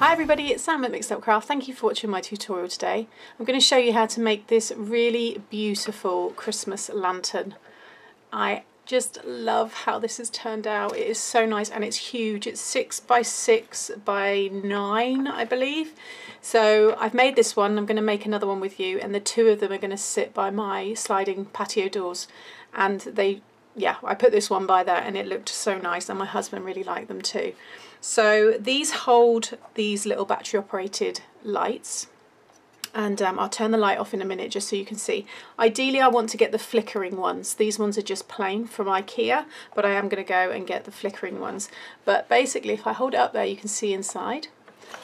Hi everybody, it's Sam at Mixed Up Craft. Thank you for watching my tutorial today. I'm going to show you how to make this really beautiful Christmas lantern. I just love how this has turned out. It is so nice and it's huge. It's 6 by 6 by 9, I believe. So I've made this one. I'm going to make another one with you, and the two of them are going to sit by my sliding patio doors. And I put this one by there and it looked so nice, and my husband really liked them too. So these hold these little battery operated lights, and I'll turn the light off in a minute just so you can see. Ideally I want to get the flickering ones. These ones are just plain from IKEA, but I am going to go and get the flickering ones. But basically if I hold it up there you can see inside,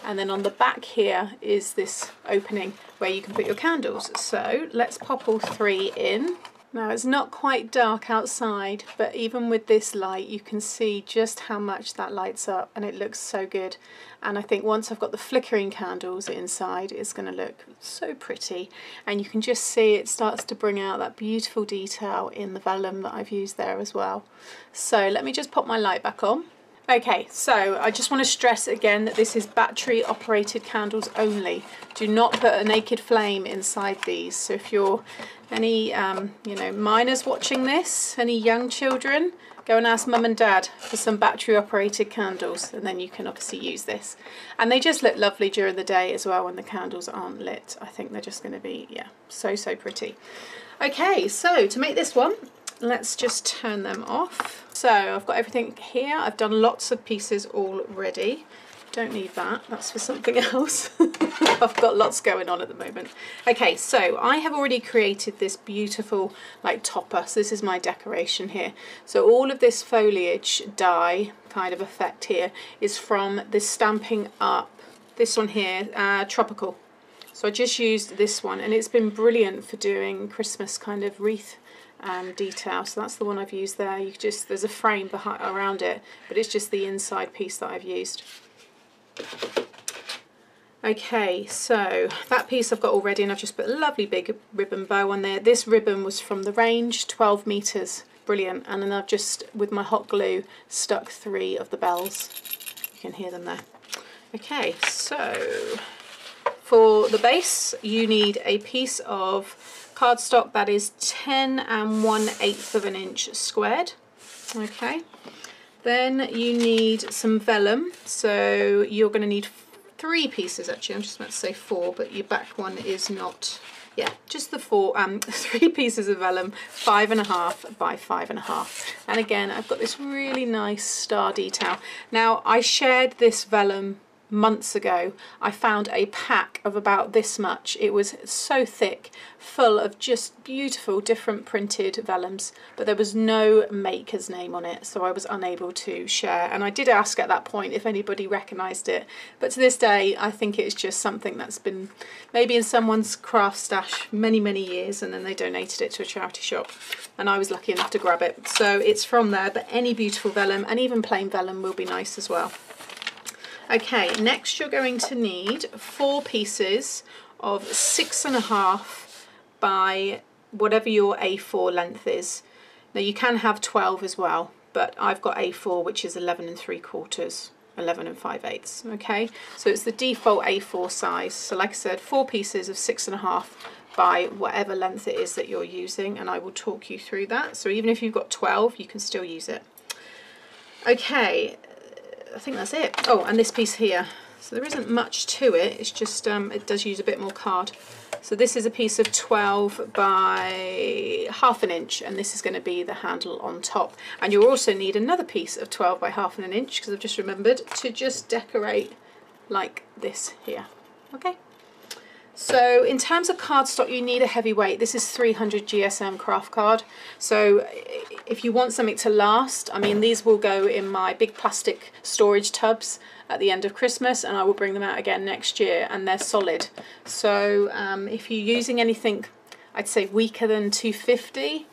and then on the back here is this opening where you can put your candles. So let's pop all three in. Now it's not quite dark outside, but even with this light you can see just how much that lights up, and it looks so good. And I think once I've got the flickering candles inside, it's going to look so pretty, and you can just see it starts to bring out that beautiful detail in the vellum that I've used there as well. So let me just pop my light back on. Okay, so I just want to stress again that this is battery operated candles only. Do not put a naked flame inside these. So if you're any minors watching this, any young children, go and ask mum and dad for some battery operated candles, and then you can obviously use this. And they just look lovely during the day as well when the candles aren't lit. I think they're just going to be, so pretty. Okay, so to make this one, let's just turn them off. So I've got everything here. I've done lots of pieces already. Don't need that, that's for something else. I've got lots going on at the moment. Okay, so I have already created this beautiful topper. So this is my decoration here. So all of this foliage dye kind of effect here is from this Stampin' Up, this one here, Tropical. So I just used this one, and it's been brilliant for doing Christmas kind of wreath detail. So that's the one I've used there. There's a frame around it, but it's just the inside piece that I've used. Okay, so that piece I've got already, and I've just put a lovely big ribbon bow on there. This ribbon was from the range, 12 meters, brilliant. And then I've just, with my hot glue, stuck 3 of the bells. You can hear them there. Okay, so for the base, you need a piece of cardstock that is 10 1/8 of an inch squared. Okay, then you need some vellum. So you're going to need 3 pieces actually. I'm just about to say 4, but your back one is not. Yeah, just the 3 pieces of vellum, 5.5 by 5.5. And again, I've got this really nice star detail. Now I shared this vellum months ago. I found a pack of about this much. It was so thick, full of just beautiful different printed vellums, but there was no maker's name on it, so I was unable to share. And I did ask at that point if anybody recognised it, but to this day I think it's just something that's been maybe in someone's craft stash many years, and then they donated it to a charity shop, and I was lucky enough to grab it. So it's from there, but any beautiful vellum, and even plain vellum, will be nice as well. Okay, next you're going to need 4 pieces of 6.5 by whatever your A4 length is. Now you can have 12 as well, but I've got A4, which is 11 3/4, 11 5/8. Okay, so it's the default A4 size. So like I said, 4 pieces of 6.5 by whatever length it is that you're using, and I will talk you through that. So even if you've got 12, you can still use it. Okay, I think that's it. Oh, and this piece here. So there isn't much to it. It's just, it does use a bit more card. So this is a piece of 12 by 1/2 inch, and this is going to be the handle on top. And you'll also need another piece of 12 by 1/2 inch, because I've just remembered to just decorate like this here. Okay. So in terms of cardstock, you need a heavyweight. This is 300 GSM craft card. So if you want something to last, I mean, these will go in my big plastic storage tubs at the end of Christmas, and I will bring them out again next year, and they're solid. So if you're using anything, I'd say weaker than 250,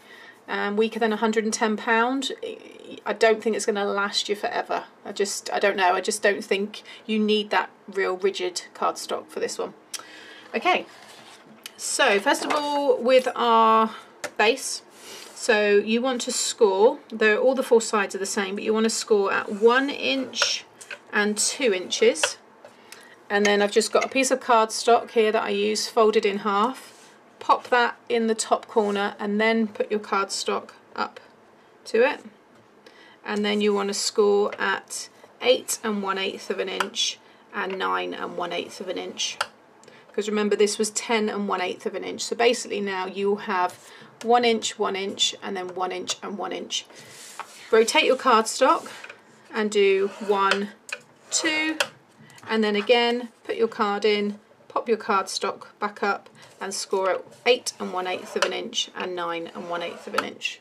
weaker than 110 pound, I don't think it's going to last you forever. I don't know. I just don't think you need that real rigid cardstock for this one. Okay, so first of all, with our base, so you want to score, all the 4 sides are the same, but you want to score at 1 inch and 2 inches, And then I've just got a piece of cardstock here that I use folded in half. Pop that in the top corner and then put your cardstock up to it. And then you want to score at 8 1/8 of an inch and 9 1/8 of an inch. Because remember, this was 10 1/8 of an inch. So basically now you have 1 inch, 1 inch, and then 1 inch and 1 inch. Rotate your cardstock and do 1, 2, and then again put your card in, pop your cardstock back up and score at 8 1/8 of an inch and 9 1/8 of an inch.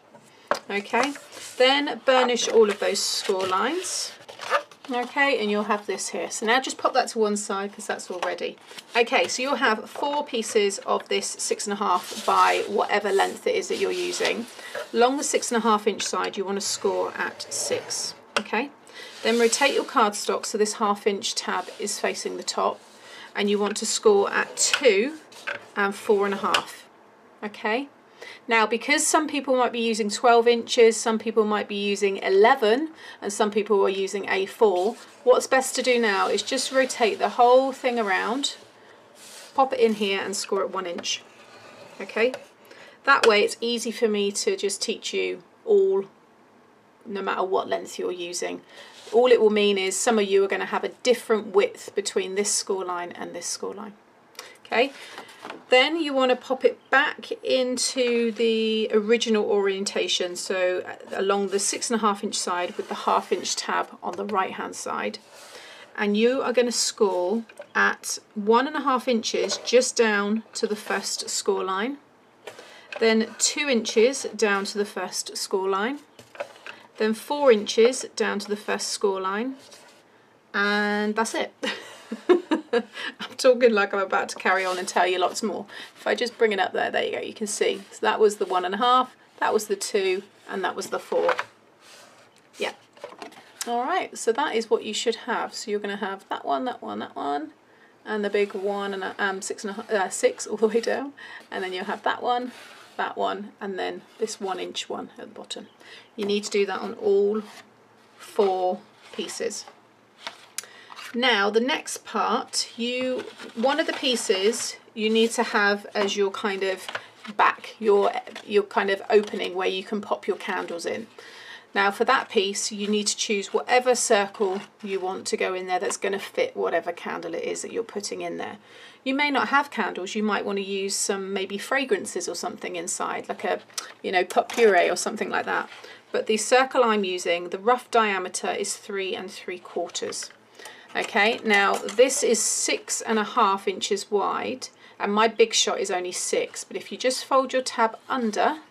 Okay, then burnish all of those score lines. Okay, and you'll have this here. So now just pop that to one side because that's all ready. Okay, so you'll have 4 pieces of this 6.5 by whatever length it is that you're using. Along the 6.5 inch side, you want to score at 6. Okay, then rotate your cardstock so this 1/2 inch tab is facing the top, and you want to score at 2 and 4.5. Okay. Now, because some people might be using 12 inches, some people might be using 11, and some people are using A4, what's best to do now is just rotate the whole thing around, pop it in here and score at 1 inch. Okay, that way it's easy for me to just teach you all, no matter what length you're using. All it will mean is some of you are going to have a different width between this score line and this score line. Okay. Then you want to pop it back into the original orientation, so along the 6.5 inch side with the 1/2 inch tab on the right hand side, and you are going to score at 1.5 inches just down to the first score line, then 2 inches down to the first score line, then 4 inches down to the first score line, and that's it. I'm talking like I'm about to carry on and tell you lots more. If I just bring it up there, there you go, you can see. So that was the 1.5, that was the 2, and that was the 4. Yeah. All right, so that is what you should have. So you're going to have that one, that one, that one, and the big 1 and 6 all the way down. And then you'll have that one, and then this 1 inch one at the bottom. You need to do that on all 4 pieces. Now the next part, one of the pieces you need to have as your kind of back, your kind of opening where you can pop your candles in. Now for that piece you need to choose whatever circle you want to go in there that's going to fit whatever candle it is that you're putting in there. You may not have candles, you might want to use some maybe fragrances or something inside, like a pot puree or something like that. But the circle I'm using, the rough diameter is 3 3/4. Okay, now this is 6.5 inches wide, and my big shot is only 6, but if you just fold your tab under,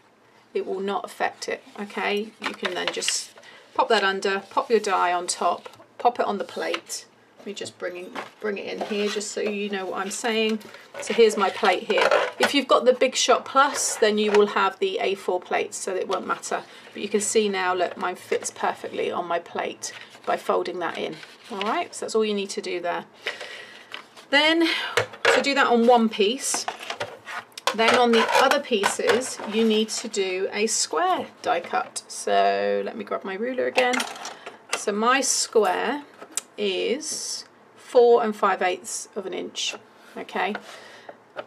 it will not affect it. Okay, you can then just pop that under, pop your die on top, pop it on the plate. Let me just bring it in here just so you know what I'm saying. So here's my plate here. If you've got the Big Shot Plus, then you will have the A4 plates, so it won't matter. But you can see now, look, mine fits perfectly on my plate by folding that in. All right, so that's all you need to do there. Then to do that on one piece, then on the other pieces you need to do a square die cut. So let me grab my ruler again. So my square is 4 5/8 of an inch. Okay,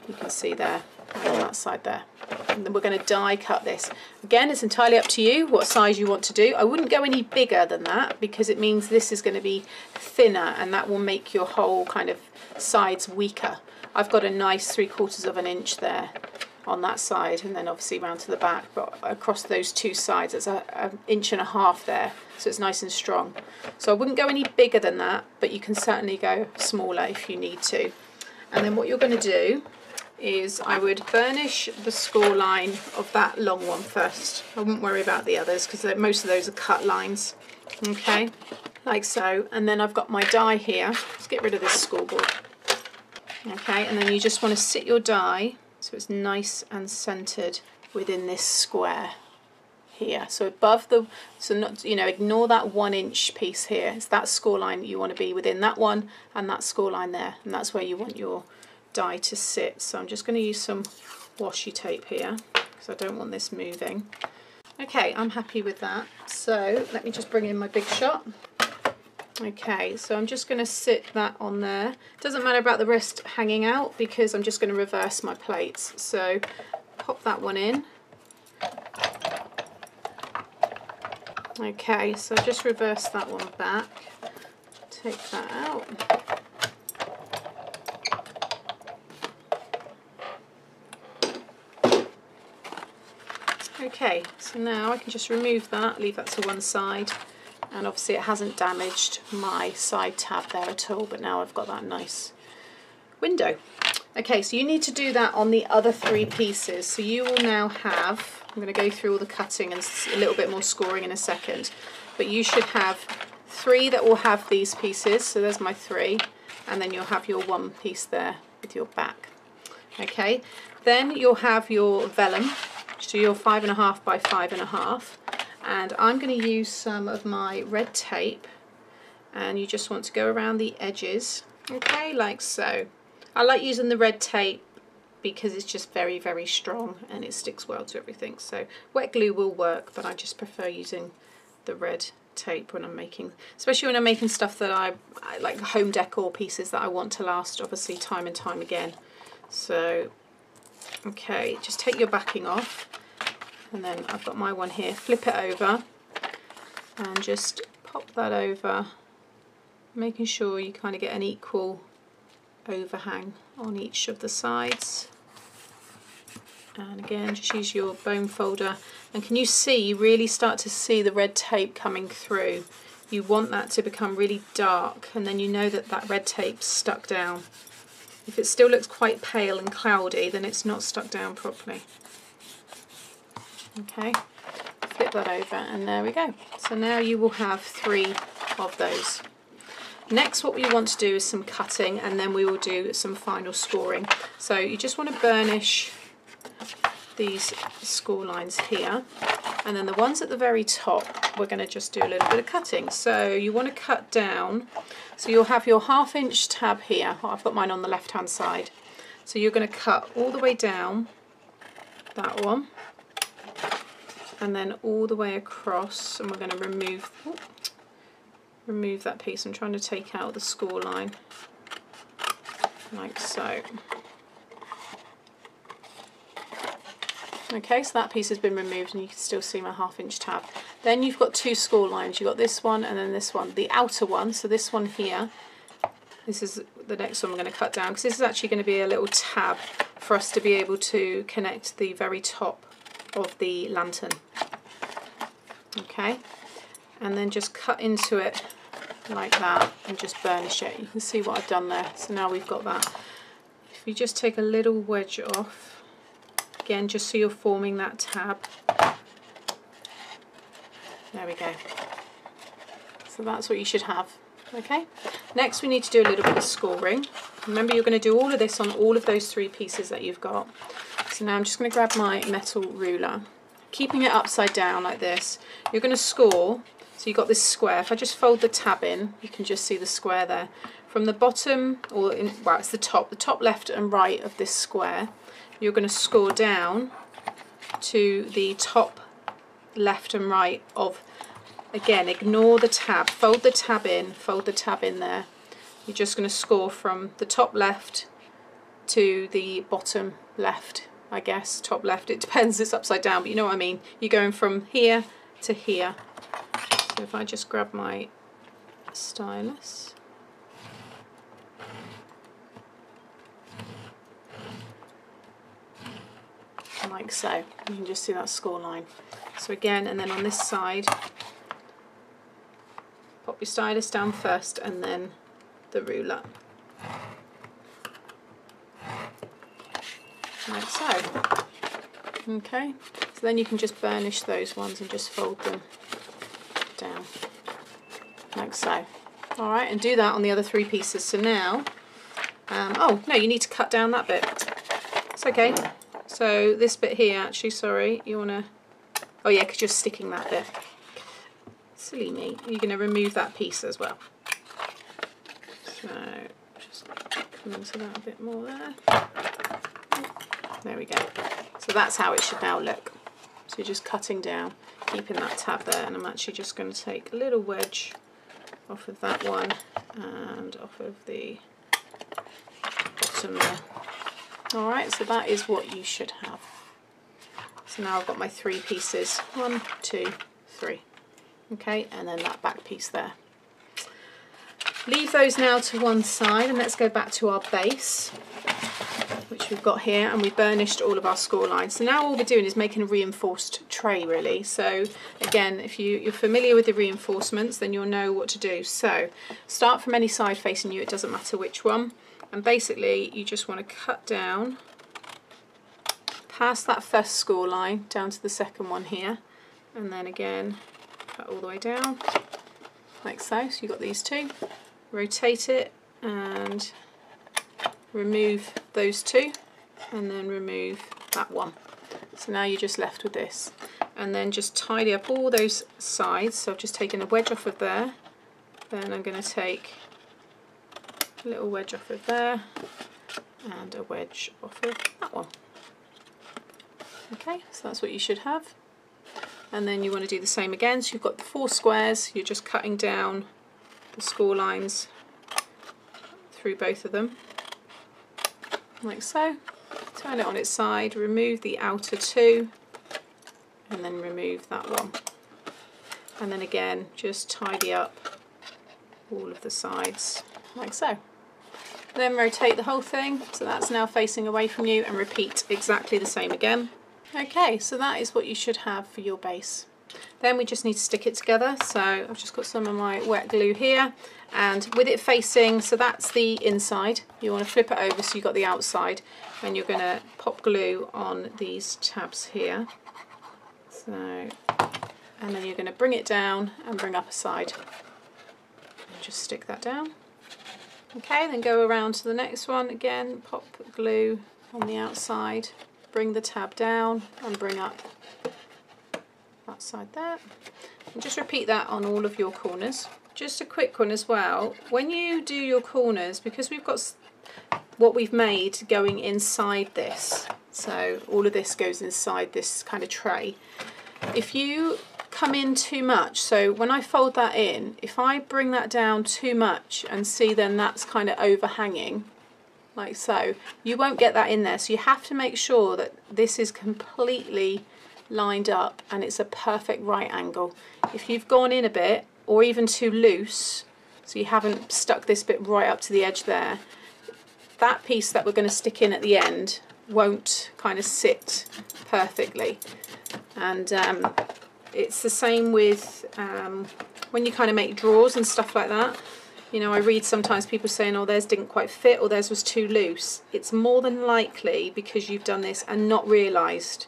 you can see there on that side there. And then we're going to die cut this. Again, it's entirely up to you what size you want to do. I wouldn't go any bigger than that because it means this is going to be thinner and that will make your whole kind of sides weaker. I've got a nice 3/4 of an inch there on that side, and then obviously round to the back, but across those 2 sides it's an inch and a half there, so it's nice and strong. So I wouldn't go any bigger than that, but you can certainly go smaller if you need to. And then what you're going to do is I would burnish the score line of that long one first. I wouldn't worry about the others because most of those are cut lines. Okay, like so. And then I've got my die here. Let's get rid of this scoreboard. Okay, and then you just want to sit your die so it's nice and centered within this square here. So above the, so not, ignore that 1 inch piece here. It's that score line that you want to be within, that one and that score line there, and that's where you want your die to sit. So I'm just going to use some washi tape here because I don't want this moving. Okay, I'm happy with that. So let me just bring in my Big Shot. Okay, so I'm just going to sit that on there. Doesn't matter about the rest hanging out because I'm just going to reverse my plates. So pop that one in. Okay, so just reverse that one back. Take that out. Okay, so now I can just remove that, leave that to one side, and obviously it hasn't damaged my side tab there at all, but now I've got that nice window. Okay, so you need to do that on the other 3 pieces. So you will now have, I'm going to go through all the cutting and a little bit more scoring in a second, but you should have 3 that will have these pieces. So there's my 3, and then you'll have your 1 piece there with your back. Okay, then you'll have your vellum, so your 5.5 by 5.5, and I'm going to use some of my red tape, and you just want to go around the edges, okay, like so. I like using the red tape because it's just very, very strong and it sticks well to everything. So wet glue will work, but I just prefer using the red tape when I'm making, especially when I'm making stuff that I like home decor pieces that I want to last obviously time and time again. So okay, just take your backing off, and then I've got my one here, flip it over and just pop that over, making sure you kind of get an equal overhang on each of the sides. And again, just use your bone folder, and can you see, you really start to see the red tape coming through. You want that to become really dark, and then you know that that red tape's stuck down. If it still looks quite pale and cloudy, then it's not stuck down properly. Okay, flip that over, and there we go. So now you will have 3 of those. Next, what we want to do is some cutting, and then we will do some final scoring. So you just want to burnish these score lines here, and then the ones at the very top, we're going to just do a little bit of cutting. So you want to cut down, so you'll have your 1/2 inch tab here. I've got mine on the left hand side. So you're going to cut all the way down that one, and then all the way across, and we're going to remove that piece. I'm trying to take out the score line, like so. Okay, so that piece has been removed and you can still see my 1/2 inch tab. Then you've got 2 score lines. You've got this one and then this one. The outer one, so this one here, this is the next one we're going to cut down, because this is actually going to be a little tab for us to be able to connect the very top of the lantern. Okay, and then just cut into it like that and just burnish it. You can see what I've done there. So now we've got that. If you just take a little wedge off, again, just so you're forming that tab. There we go. So that's what you should have. Okay, next we need to do a little bit of scoring. Remember, you're going to do all of this on all of those 3 pieces that you've got. So now I'm just going to grab my metal ruler, keeping it upside down like this. You're going to score. So you've got this square. If I just fold the tab in, you can just see the square there. From the bottom, or well, it's the top left and right of this square, you're going to score down to the top left and right of, again, ignore the tab, fold the tab in there. You're just going to score from the top left to the bottom left, I guess, top left, it depends, it's upside down, but you know what I mean. You're going from here to here. So if I just grab my stylus, like so, you can just see that score line. So again, and then on this side, pop your stylus down first and then the ruler, like so. Okay, so then you can just burnish those ones and just fold them down like so. All right, and do that on the other 3 pieces. So now, oh no, you need to cut down that bit. It's okay. So this bit here, actually, sorry, you want to, oh yeah, because you're sticking that bit. Silly me. You're going to remove that piece as well. So just come into that a bit more there. There we go. So that's how it should now look. So you're just cutting down, keeping that tab there, and I'm actually just going to take a little wedge off of that one and off of the bottom there. Alright, so that is what you should have. So now I've got my 3 pieces, 1, 2, 3. Okay, and then that back piece there. Leave those now to one side and let's go back to our base, which we've got here, and we burnished all of our score lines. So now all we're doing is making a reinforced tray really. So again, if you're familiar with the reinforcements, then you'll know what to do. So start from any side facing you, it doesn't matter which one. And basically you just want to cut down past that first score line down to the second one here, and then again cut all the way down like so. So you've got these two, rotate it and remove those two, and then remove that one. So now you're just left with this, and then just tidy up all those sides. So I've just taken a wedge off of there, then I'm going to take a little wedge off of there and a wedge off of that one. Okay, so that's what you should have. And then you want to do the same again. So you've got the 4 squares, you're just cutting down the score lines through both of them like so. Turn it on its side, remove the outer 2 and then remove that one, and then again just tidy up all of the sides like so. Then rotate the whole thing so that's now facing away from you, and repeat exactly the same again. Okay, so that is what you should have for your base. Then we just need to stick it together. So I've just got some of my wet glue here, and with it facing, so that's the inside, you want to flip it over so you've got the outside, and you're going to pop glue on these tabs here. So, and then you're going to bring it down and bring up a side and just stick that down. Okay, then go around to the next one again, pop glue on the outside, bring the tab down and bring up that side there, and just repeat that on all of your corners. Just a quick one as well, when you do your corners, because we've got what we've made going inside this, so all of this goes inside this kind of tray, if you come in too much, so when I fold that in, if I bring that down too much and see then that's kind of overhanging like so, you won't get that in there. So you have to make sure that this is completely lined up and it's a perfect right angle. If you've gone in a bit or even too loose, so you haven't stuck this bit right up to the edge there, that piece that we're going to stick in at the end won't kind of sit perfectly. And it's the same with when you kind of make drawers and stuff like that. You know, I read sometimes people saying, oh, theirs didn't quite fit or theirs was too loose. It's more than likely because you've done this and not realised.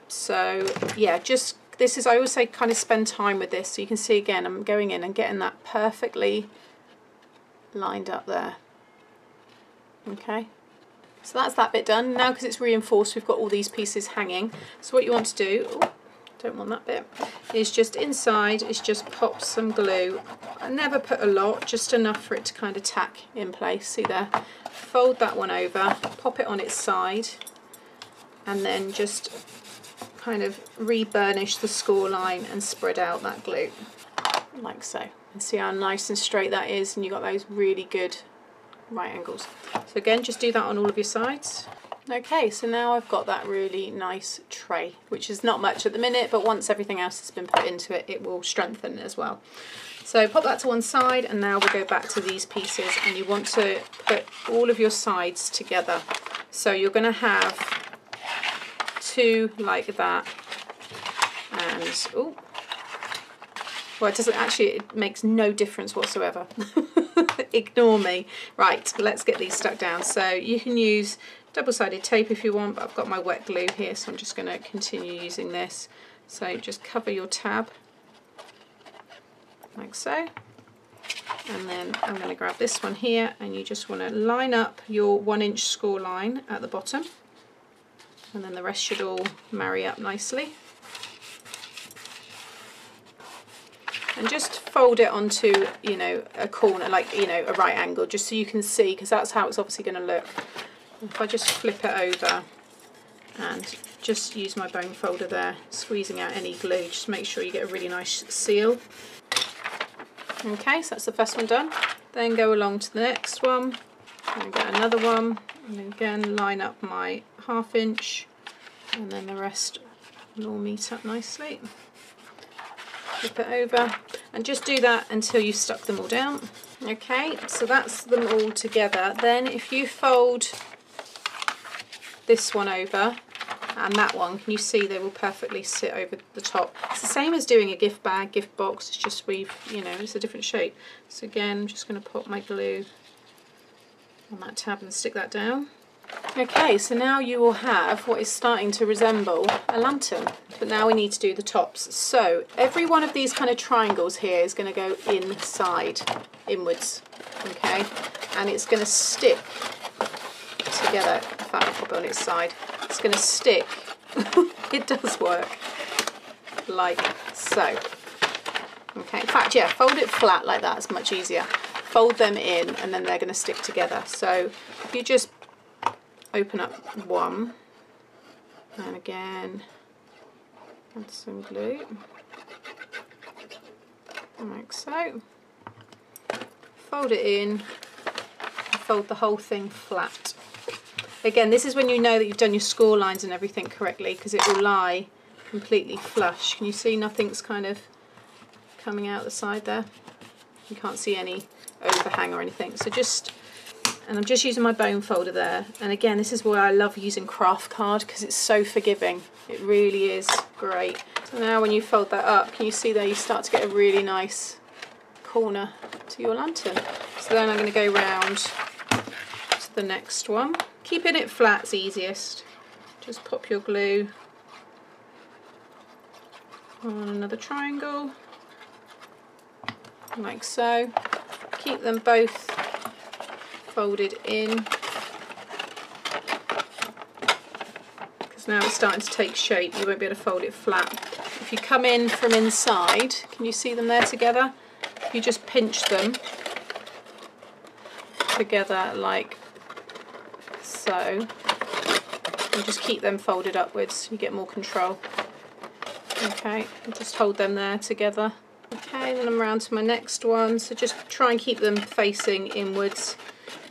So yeah, just this is, I always say, kind of spend time with this. So you can see again, I'm going in and getting that perfectly lined up there. Okay, so that's that bit done. Now because it's reinforced, we've got all these pieces hanging. So what you want to do, oh, don't want that bit, is just inside is just pop some glue. I never put a lot, just enough for it to kind of tack in place. See there? Fold that one over, pop it on its side, and then just kind of re-burnish the score line and spread out that glue like so. And see how nice and straight that is, and you've got those really good right angles. So again, just do that on all of your sides. Okay, so now I've got that really nice tray, which is not much at the minute, but once everything else has been put into it, it will strengthen as well. So pop that to one side, and now we'll go back to these pieces, and you want to put all of your sides together. So you're going to have 2 like that, and oh, well, it doesn't actually, it makes no difference whatsoever. Ignore me. Right, let's get these stuck down. So you can use double-sided tape if you want, but I've got my wet glue here, so I'm just going to continue using this. So just cover your tab like so, and then I'm going to grab this one here, and you just want to line up your 1-inch score line at the bottom, and then the rest should all marry up nicely. And just fold it onto, you know, a corner, like, you know, a right angle, just so you can see, because that's how it's obviously going to look. If I just flip it over and just use my bone folder there, squeezing out any glue, just make sure you get a really nice seal. Okay, so that's the first one done. Then go along to the next one, and get another one, and again line up my 1/2 inch, and then the rest will all meet up nicely. Flip it over, and just do that until you've stuck them all down. Okay, so that's them all together. Then if you fold this one over and that one, can you see they will perfectly sit over the top? It's the same as doing a gift bag, gift box, it's just it's a different shape. So again, I'm just going to put my glue on that tab and stick that down. Okay, so now you will have what is starting to resemble a lantern, but now we need to do the tops. So every one of these kind of triangles here is going to go inside, inwards, okay, and it's going to stick together. In fact, I'll put it on its side. It's going to stick, it does work, like so. Okay, in fact, yeah, fold it flat like that, it's much easier. Fold them in and then they're going to stick together. So if you just open up one, and again add some glue, like so. Fold it in, and fold the whole thing flat. Again, this is when you know that you've done your score lines and everything correctly, because it will lie completely flush. Can you see nothing's kind of coming out the side there? You can't see any overhang or anything. So and I'm just using my bone folder there, and again this is why I love using craft card, because it's so forgiving. It really is great. So now when you fold that up, can you see there you start to get a really nice corner to your lantern. So then I'm going to go round to the next one. Keeping it flat's easiest. Just pop your glue on another triangle, like so. Keep them both folded in, because now it's starting to take shape. You won't be able to fold it flat. If you come in from inside, can you see them there together? You just pinch them together like so, and just keep them folded upwards. You get more control. Okay, and just hold them there together. Okay, then I'm around to my next one. So just try and keep them facing inwards.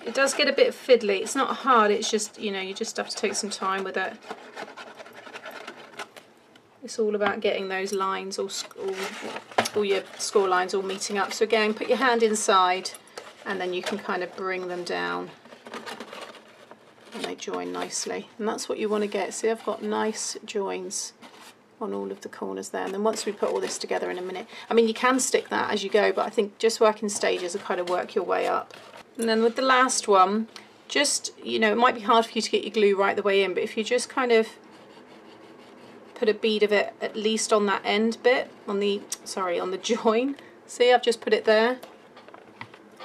It does get a bit fiddly. It's not hard, it's just, you just have to take some time with it. It's all about getting those lines, all your score lines all meeting up. So again, put your hand inside and then you can kind of bring them down and they join nicely. And that's what you want to get. See, I've got nice joins on all of the corners there. And then once we put all this together in a minute, I mean, you can stick that as you go, but I think just work in stages and kind of work your way up. And then with the last one, just, it might be hard for you to get your glue right the way in, but if you just kind of put a bead of it at least on that end bit, on the join. See, I've just put it there.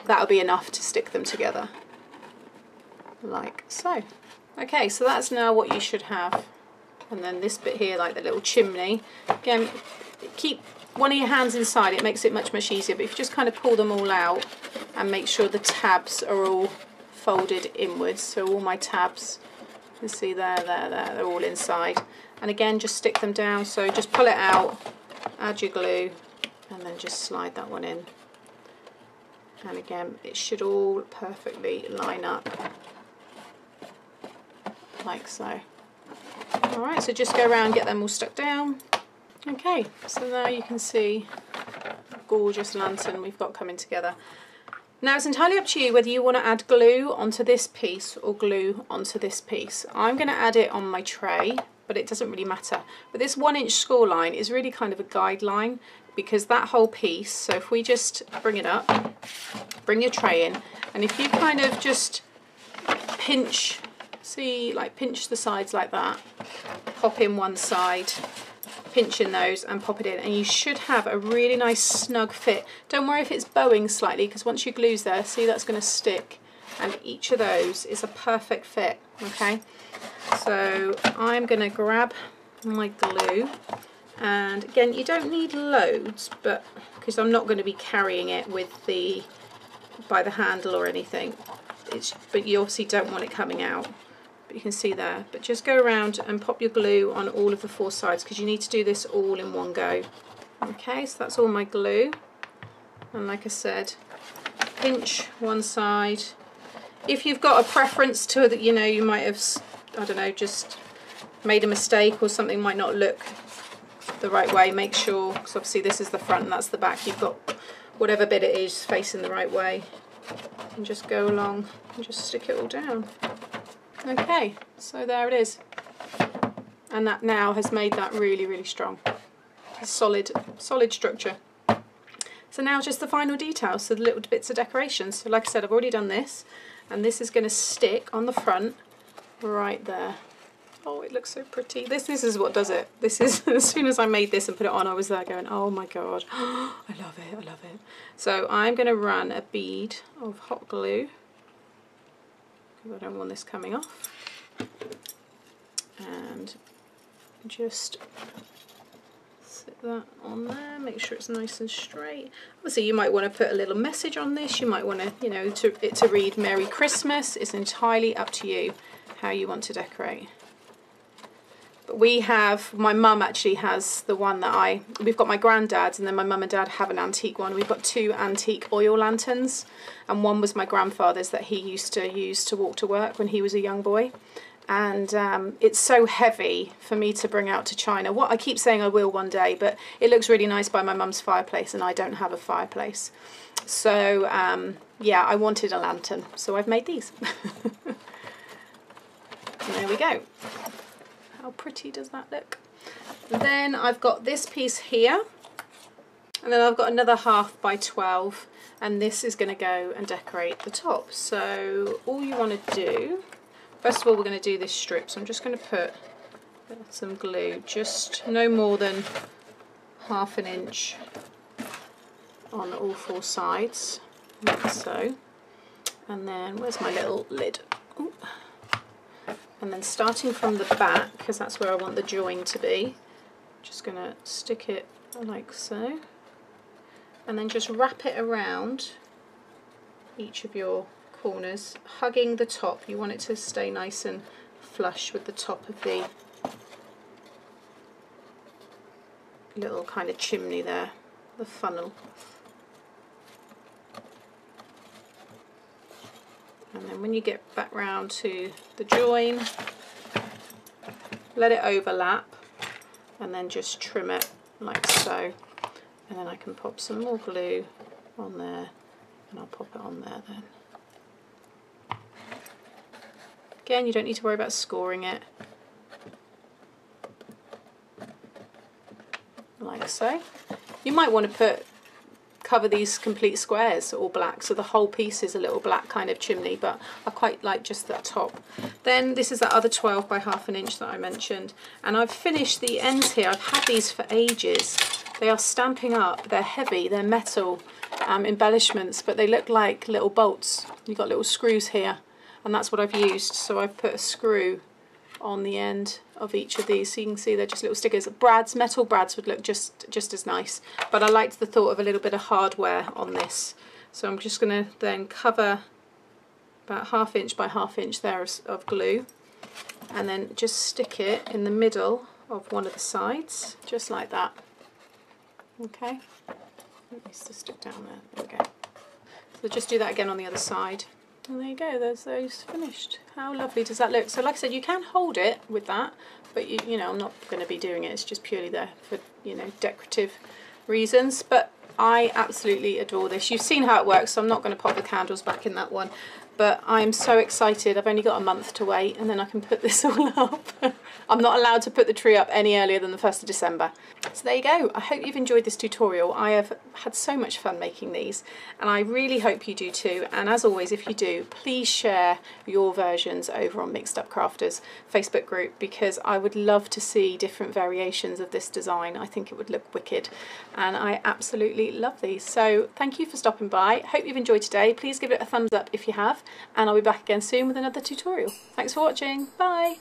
That'll be enough to stick them together, like so. Okay, so that's now what you should have. And then this bit here, like the little chimney, again, keep one of your hands inside, it makes it much easier, but if you just kind of pull them all out and make sure the tabs are all folded inwards, so all my tabs, you can see there, they're all inside. And again, just stick them down, so just pull it out, add your glue, and then just slide that one in. And again, it should all perfectly line up, like so. Alright, so just go around, get them all stuck down. Okay, so now you can see a gorgeous lantern we've got coming together. Now it's entirely up to you whether you want to add glue onto this piece or glue onto this piece. I'm going to add it on my tray, but it doesn't really matter. But this 1 inch score line is really kind of a guideline, because that whole piece, so if we just bring it up, bring your tray in, and if you kind of just pinch, see, like pinch the sides like that, pop in one side, pinch in those and pop it in, and you should have a really nice snug fit. Don't worry if it's bowing slightly, because once your glue's there, see, that's going to stick, and each of those is a perfect fit. Okay, so I'm going to grab my glue, and again, you don't need loads, but because I'm not going to be carrying it with by the handle or anything, but you obviously don't want it coming out. But you can see there, but just go around and pop your glue on all of the 4 sides, because you need to do this all in one go. Okay, so that's all my glue. and like I said, pinch one side. If you've got a preference to that, you know, you might have, I don't know, just made a mistake or something might not look the right way, make sure, because obviously this is the front and that's the back, you've got whatever bit it is facing the right way, and just go along and just stick it all down. Okay, so there it is, and that now has made that really, really strong. It's solid structure. So now just the final details, so the little bits of decoration. So like I said, I've already done this, and this is going to stick on the front right there. Oh, it looks so pretty. This is what does it. This is, as soon as I made this and put it on, I was there going, oh my god, I love it, I love it. So I'm going to run a bead of hot glue, because I don't want this coming off, and just sit that on there, make sure it's nice and straight. Obviously you might want to put a little message on this, you might want to, you know, it to read Merry Christmas. It's entirely up to you how you want to decorate. But we have, my mum actually has the one that we've got my granddad's, and then my mum and dad have an antique one. We've got 2 antique oil lanterns, and one was my grandfather's that he used to use to walk to work when he was a young boy. And it's so heavy for me to bring out to China. What I keep saying I will one day, but it looks really nice by my mum's fireplace, and I don't have a fireplace. So yeah, I wanted a lantern, so I've made these. And there we go. How pretty does that look? Then I've got this piece here, and then I've got another 1/2 by 12, and this is going to go and decorate the top. So all you want to do, first of all, we're going to do this strip. So I'm just going to put some glue, just no more than 1/2 inch on all 4 sides, like so. And then where's my little lid? Ooh. And then starting from the back, because that's where I want the join to be, just going to stick it like so, and then just wrap it around each of your corners, hugging the top. You want it to stay nice and flush with the top of the little kind of chimney there, the funnel. And then when you get back round to the join, let it overlap, and then just trim it like so. And then I can pop some more glue on there, and I'll pop it on there then. Again, you don't need to worry about scoring it. Like so. You might want to cover these complete squares all black, so the whole piece is a little black kind of chimney, but I quite like just that top. Then this is that other 12 by 1/2 inch that I mentioned, and I've finished the ends here. I've had these for ages. They are stamping up, they're heavy, they're metal embellishments, but they look like little bolts. You've got little screws here, and that's what I've used. So I've put a screw on the end of each of these, so you can see they're just little stickers. Metal brads would look just as nice, but I liked the thought of a little bit of hardware on this. So I'm just going to then cover about 1/2 inch by 1/2 inch there of glue, and then just stick it in the middle of one of the sides, just like that. Okay, it needs to stick down there. There we go. So just do that again on the other side. And there you go, there's those finished. How lovely does that look? So like I said, you can hold it with that, but you know, I'm not going to be doing it. It's just purely there for, you know, decorative reasons. But I absolutely adore this. You've seen how it works, so I'm not going to pop the candles back in that one. But I'm so excited. I've only got a month to wait, and then I can put this all up. I'm not allowed to put the tree up any earlier than the 1st of December. So there you go. I hope you've enjoyed this tutorial. I have had so much fun making these, and I really hope you do too. And as always, if you do, please share your versions over on Mixed Up Crafters Facebook group, because I would love to see different variations of this design. I think it would look wicked, and I absolutely love these. So thank you for stopping by. Hope you've enjoyed today. Please give it a thumbs up if you have, and I'll be back again soon with another tutorial. Thanks for watching. Bye.